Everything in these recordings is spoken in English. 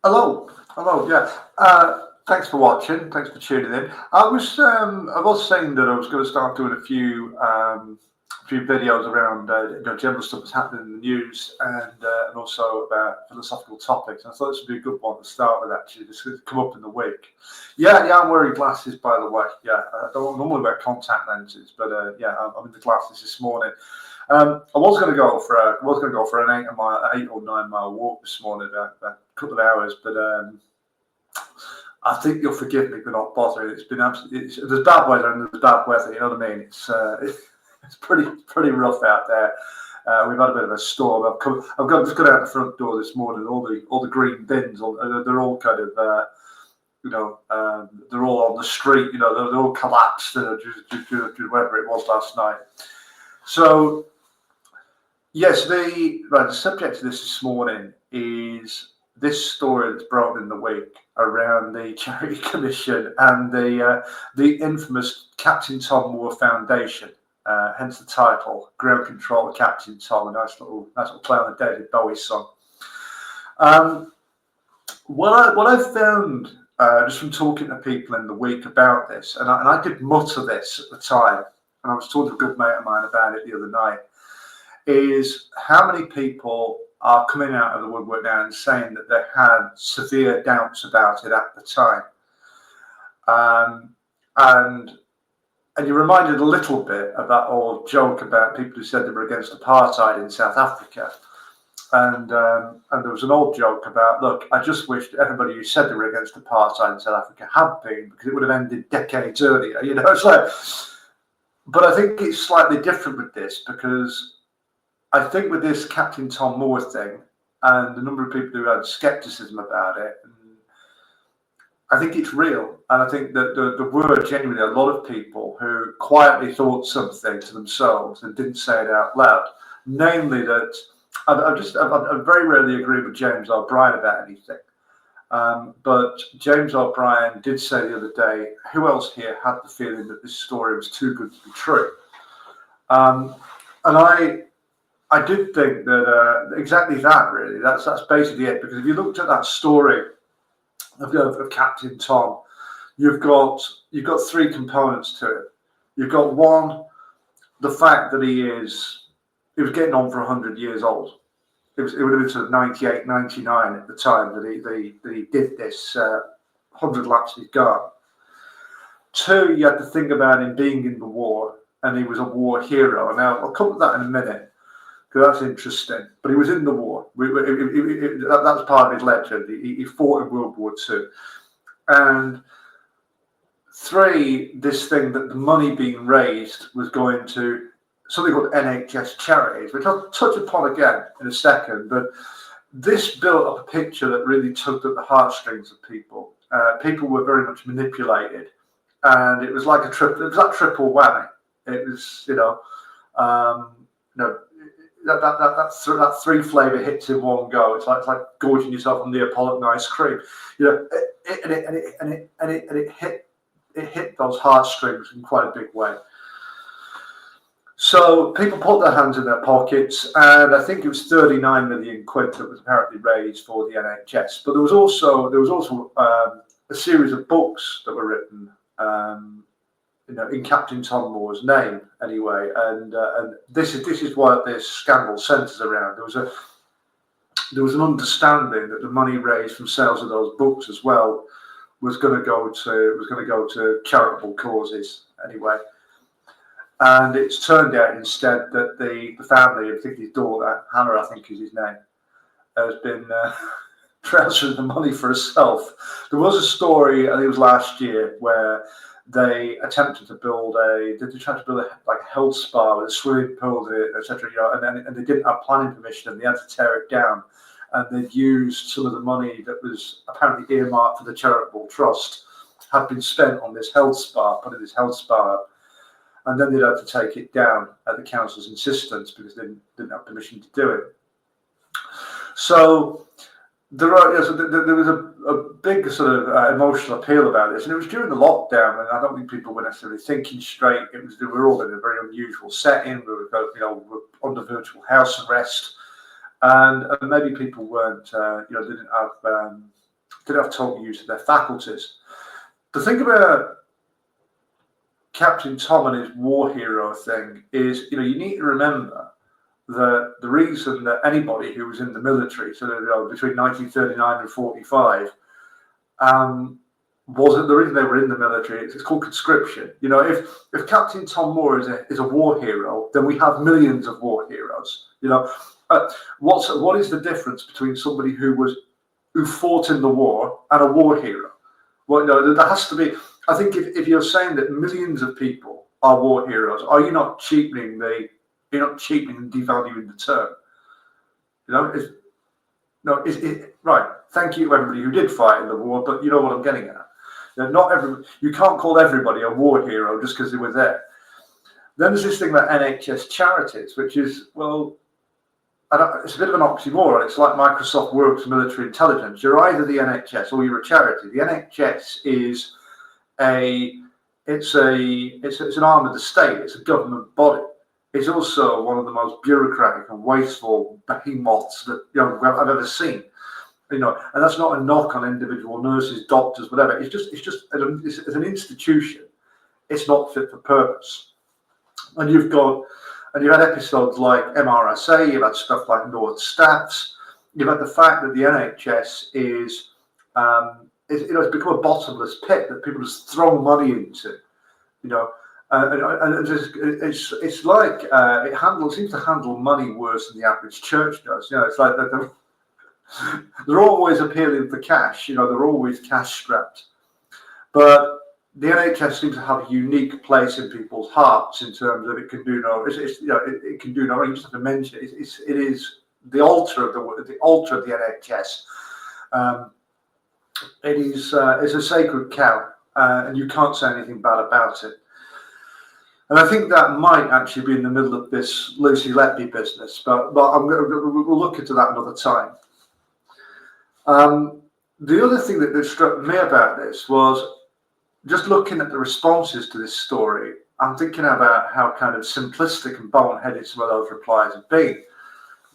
Hello, yeah. Thanks for watching. Thanks for tuning in. I was saying that I was going to start doing a few videos around general stuff that's happening in the news and also about philosophical topics. And I thought this would be a good one to start with, actually, just to come up in the week. Yeah, I'm wearing glasses, by the way. Yeah, I don't normally wear contact lenses, but I'm in the glasses this morning. I was going to go for an 8 or 9 mile walk this morning, a couple of hours, but I think you'll forgive me for not bothering. It's been absolutely. There's bad weather and there's bad weather. You know what I mean? It's pretty rough out there. We've had a bit of a storm. Just got out the front door this morning. All the green bins. They're all kind of they're all on the street. They're all collapsed due to whatever it was last night. So yes, the subject of this morning is this story that's broken in the week around the Charity Commission and the infamous Captain Tom Moore Foundation. Hence the title, Ground Control of Captain Tom, a nice little play on the David Bowie song. What I found just from talking to people in the week about this, and I did mutter this at the time, and I was talking to a good mate of mine about it the other night, is how many people are coming out of the woodwork now and saying that they had severe doubts about it at the time. And you're reminded a little bit of that old joke about people who said they were against apartheid in South Africa. And there was an old joke about, look, I just wish everybody who said they were against apartheid in South Africa had been, because it would have ended decades earlier, But I think it's slightly different with this, because I think with this Captain Tom Moore thing and the number of people who had skepticism about it, I think it's real. And I think that there were genuinely a lot of people who quietly thought something to themselves and didn't say it out loud. Namely that I very rarely agree with James O'Brien about anything. But James O'Brien did say the other day, who else here had the feeling that this story was too good to be true? And I did think that exactly that, really. That's basically it. Because if you looked at that story of Captain Tom, you've got three components to it. You've got one, the fact that he was getting on for 100 years old. It would have been sort of 98, 99 at the time that he did this 100 laps he'd gone. Two, you had to think about him being in the war, and he was a war hero. And now I'll come to that in a minute, because that's interesting. But he was in the war. That's part of his legend. He fought in World War II. And three, this thing that the money being raised was going to something called NHS Charities, which I'll touch upon again in a second. But this built up a picture that really tugged at the heartstrings of people. People were very much manipulated, and it was like that triple whammy. It was, that three flavour hits in one go. It's like gorging yourself on Neapolitan ice cream. It hit those heartstrings in quite a big way. So people put their hands in their pockets, and I think it was 39 million quid that was apparently raised for the NHS. But there was also a series of books that were written, in Captain Tom Moore's name, anyway. And this is what this scandal centres around. There was an understanding that the money raised from sales of those books as well was going to go to charitable causes, anyway. And it's turned out instead that the family, I think his daughter, Hannah, I think is his name, has been transferring the money for herself. There was a story, I think it was last year, where they attempted to build a health spa with a swimming pool, etc. And they didn't have planning permission, and they had to tear it down. And they'd used some of the money that was apparently earmarked for the charitable trust, had been spent on this health spa, putting this health spa up. And then they'd have to take it down at the council's insistence because they didn't have permission to do it. So there was a big sort of emotional appeal about this, and it was during the lockdown, and I don't think people were necessarily thinking straight. We were all in a very unusual setting. We were under virtual house arrest, and maybe people weren't, didn't have didn't have total use of their faculties. The thing about Captain Tom and his war hero thing is, you need to remember that the reason that anybody who was in the military, so between 1939 and 45, wasn't the reason they were in the military. It's called conscription. If Captain Tom Moore is a war hero, then we have millions of war heroes. What is the difference between somebody who fought in the war and a war hero? Well, no, there has to be. I think if you're saying that millions of people are war heroes, are you not cheapening and devaluing the term? Right. Thank you to everybody who did fight in the war, but you know what I'm getting at. You can't call everybody a war hero just because they were there. Then there's this thing about NHS charities, which is, well, it's a bit of an oxymoron. It's like Microsoft Works military intelligence. You're either the NHS or you're a charity. The NHS is it's an arm of the state. It's a government body. It's also one of the most bureaucratic and wasteful behemoths that I've ever seen. And that's not a knock on individual nurses, doctors, whatever. It's an institution. It's not fit for purpose. And you've had episodes like MRSA. You've had stuff like North Staffs. You've had the fact that the NHS is it's become a bottomless pit that people just throw money into. And it's like it seems to handle money worse than the average church does. It's like they're always appealing for cash. They're always cash strapped. But the NHS seems to have a unique place in people's hearts in terms of it can do no. It can do no. You just have to mention it. It is the altar of the NHS. It's a sacred cow, and you can't say anything bad about it. And I think that might actually be in the middle of this Lucy Letby business, but we'll look into that another time. The other thing that struck me about this was just looking at the responses to this story. I'm thinking about how kind of simplistic and boneheaded some of those replies have been.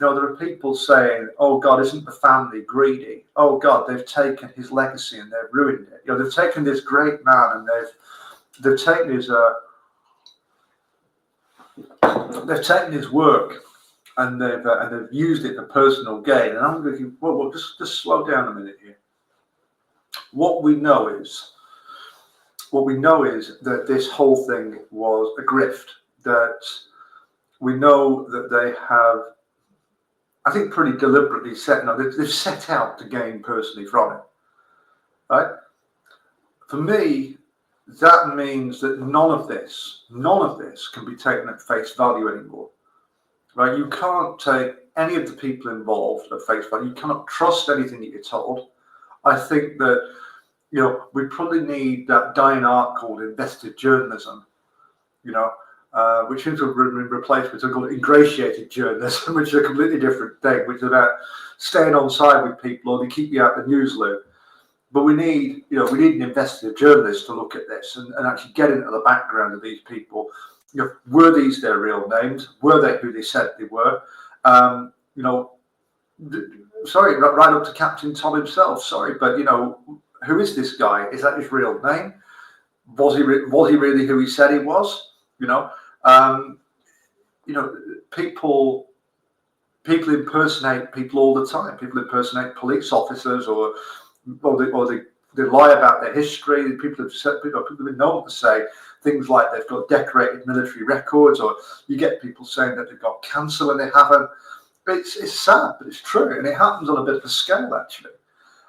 There are people saying, "Oh God, isn't the family greedy? Oh God, they've taken his legacy and they've ruined it. They've taken this great man and they've taken his work and they've used it for personal gain." And I'm thinking, well, just slow down a minute here. What we know is that this whole thing was a grift. That we know that they have, I think, pretty deliberately they've set out to gain personally from it. Right? For me, that means that none of this can be taken at face value anymore. Right? You can't take any of the people involved at face value. You cannot trust anything that you're told. I think that we probably need that dying art called invested journalism, which seems to have been replaced with something called ingratiated journalism, which is a completely different thing, which is about staying on side with people or they keep you out the news loop. But we need an investigative journalist to look at this and actually get into the background of these people. Were these their real names? Were they who they said they were? Sorry, right up to Captain Tom himself. Sorry, but who is this guy? Is that his real name? Was he really who he said he was? People impersonate people all the time. People impersonate police officers, or they lie about their history. People have been known to say things like they've got decorated military records, or you get people saying that they've got cancer when they haven't. It's sad, but it's true, and it happens on a bit of a scale actually.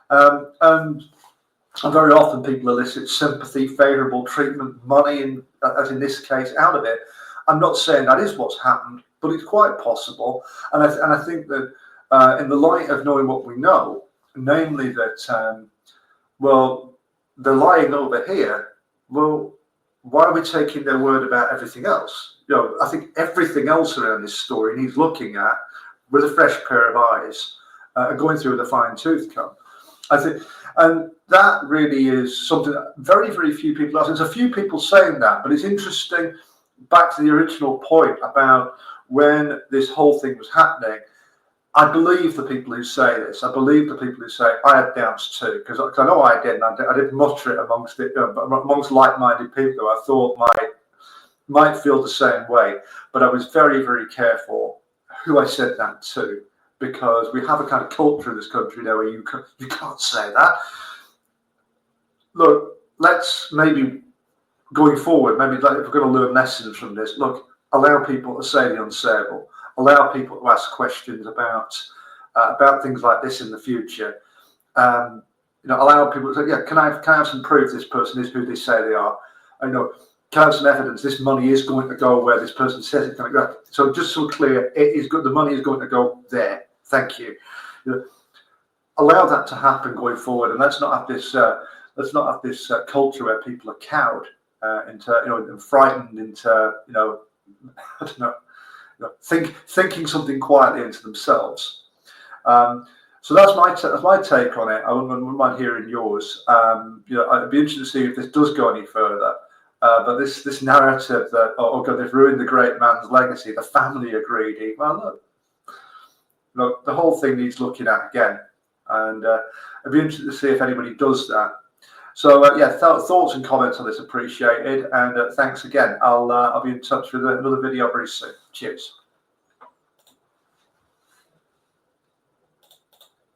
And very often people elicit sympathy, favourable treatment, money, and as in this case, out of it. I'm not saying that is what's happened, but it's quite possible. And I think that in the light of knowing what we know, namely that, they're lying over here. Well, why are we taking their word about everything else? I think everything else around this story needs looking at with a fresh pair of eyes, going through with a fine tooth comb. I think, and that really is something that very, very few people ask. There's a few people saying that, but it's interesting. Back to the original point about when this whole thing was happening, I believe the people who say this. I believe the people who say I had doubts too, because I know I didn't. I did mutter it amongst like-minded people who I thought might feel the same way. But I was very, very careful who I said that to, because we have a kind of culture in this country now where you can't say that. Look, let's maybe going forward, maybe if we're going to learn lessons from this, look, allow people to say the unsayable. Allow people to ask questions about things like this in the future. Allow people to say, yeah, can I have some proof this person is who they say they are? Can I have some evidence this money is going to go where this person says it's going to go? So just so clear, it is good. The money is going to go there. Thank you. Allow that to happen going forward, and let's not have this culture where people are cowed into frightened into I don't know. Thinking something quietly into themselves. So that's my take on it. I wouldn't mind hearing yours. I'd be interested to see if this does go any further. But this narrative that oh God, they've ruined the great man's legacy. The family are greedy. Well, look, the whole thing needs looking at again, and I'd be interested to see if anybody does that. So thoughts and comments on this appreciated, and thanks again. I'll be in touch with another video very soon. Cheers.